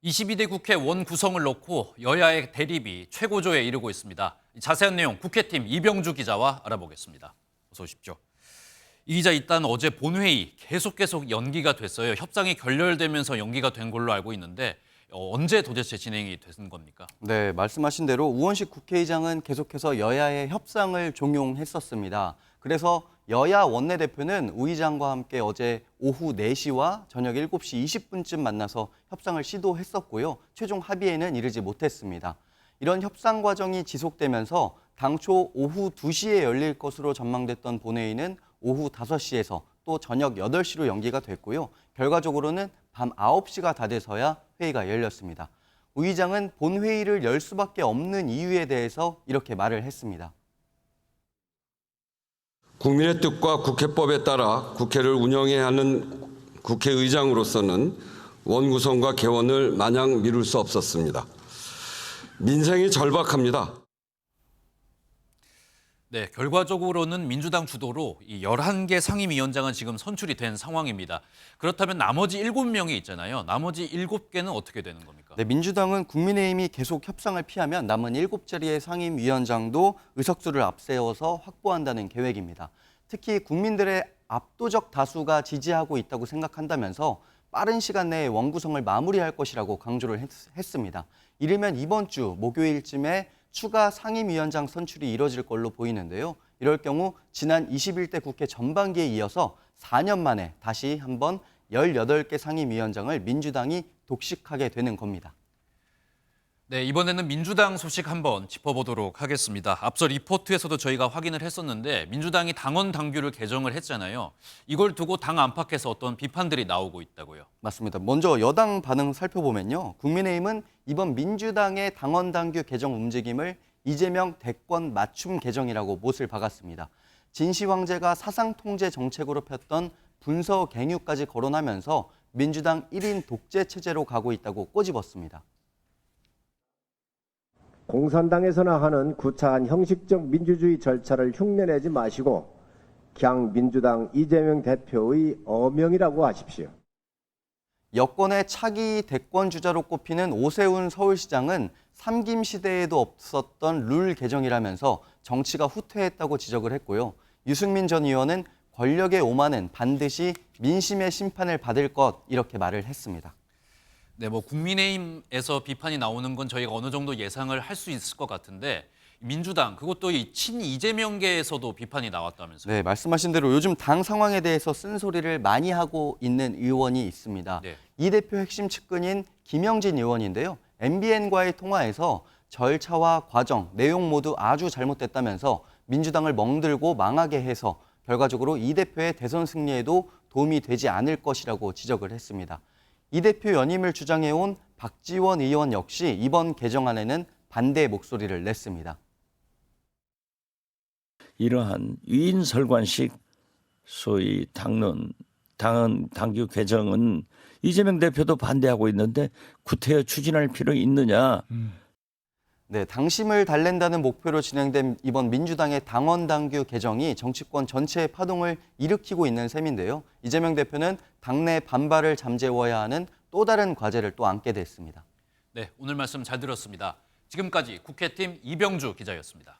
22대 국회 원구성을 놓고 여야의 대립이 최고조에 이르고 있습니다. 자세한 내용 국회팀 이병주 기자와 알아보겠습니다. 어서 오십시오. 이 기자, 일단 어제 본회의 계속 연기가 됐어요. 협상이 결렬되면서 연기가 된 걸로 알고 있는데 언제 도대체 진행이 되는 겁니까? 네, 말씀하신 대로 우원식 국회의장은 계속해서 여야의 협상을 종용했었습니다. 그래서 여야 원내대표는 우 의장과 함께 어제 오후 4시와 저녁 7시 20분쯤 만나서 협상을 시도했었고요. 최종 합의에는 이르지 못했습니다. 이런 협상 과정이 지속되면서 당초 오후 2시에 열릴 것으로 전망됐던 본회의는 오후 5시에서 또 저녁 8시로 연기가 됐고요. 결과적으로는 밤 9시가 다 돼서야 회의가 열렸습니다. 우 의장은 본회의를 열 수밖에 없는 이유에 대해서 이렇게 말을 했습니다. 국민의 뜻과 국회법에 따라 국회를 운영해야 하는 국회의장으로서는 원구성과 개원을 마냥 미룰 수 없었습니다. 민생이 절박합니다. 네, 결과적으로는 민주당 주도로 이 11개 상임위원장은 지금 선출이 된 상황입니다. 그렇다면 나머지 7명이 있잖아요. 나머지 7개는 어떻게 되는 겁니까? 네, 민주당은 국민의힘이 계속 협상을 피하면 남은 7자리의 상임위원장도 의석수를 앞세워서 확보한다는 계획입니다. 특히 국민들의 압도적 다수가 지지하고 있다고 생각한다면서 빠른 시간 내에 원구성을 마무리할 것이라고 강조를 했습니다. 이르면 이번 주 목요일쯤에 추가 상임위원장 선출이 이뤄질 걸로 보이는데요. 이럴 경우 지난 21대 국회 전반기에 이어서 4년 만에 다시 한번 18개 상임위원장을 민주당이 독식하게 되는 겁니다. 네, 이번에는 민주당 소식 한번 짚어보도록 하겠습니다. 앞서 리포트에서도 저희가 확인을 했었는데 민주당이 당원 당규를 개정을 했잖아요. 이걸 두고 당 안팎에서 어떤 비판들이 나오고 있다고요. 맞습니다. 먼저 여당 반응 살펴보면요. 국민의힘은 이번 민주당의 당원 당규 개정 움직임을 이재명 대권 맞춤 개정이라고 못을 박았습니다. 진시 황제가 사상 통제 정책으로 폈던 분서 갱유까지 거론하면서 민주당 1인 독재 체제로 가고 있다고 꼬집었습니다. 공산당에서나 하는 구차한 형식적 민주주의 절차를 흉내내지 마시고 그냥 민주당 이재명 대표의 어명이라고 하십시오. 여권의 차기 대권 주자로 꼽히는 오세훈 서울시장은 삼김 시대에도 없었던 룰 개정이라면서 정치가 후퇴했다고 지적을 했고요. 유승민 전 의원은 권력의 오만은 반드시 민심의 심판을 받을 것 이렇게 말을 했습니다. 네, 국민의힘에서 비판이 나오는 건 저희가 어느 정도 예상을 할 수 있을 것 같은데 민주당, 그것도 이 친이재명계에서도 비판이 나왔다면서요? 네, 말씀하신 대로 요즘 당 상황에 대해서 쓴소리를 많이 하고 있는 의원이 있습니다. 네. 이 대표 핵심 측근인 김영진 의원인데요. MBN과의 통화에서 절차와 과정, 내용 모두 아주 잘못됐다면서 민주당을 멍들고 망하게 해서 결과적으로 이 대표의 대선 승리에도 도움이 되지 않을 것이라고 지적을 했습니다. 이 대표 연임을 주장해온 박지원 의원 역시 이번 개정안에는 반대 목소리를 냈습니다. 이러한 위인설관식 소위 당론, 당규 개정은 이재명 대표도 반대하고 있는데 구태여 추진할 필요 있느냐. 네, 당심을 달랜다는 목표로 진행된 이번 민주당의 당원 당규 개정이 정치권 전체의 파동을 일으키고 있는 셈인데요. 이재명 대표는 당내 반발을 잠재워야 하는 또 다른 과제를 또 안게 됐습니다. 네, 오늘 말씀 잘 들었습니다. 지금까지 국회팀 이병주 기자였습니다.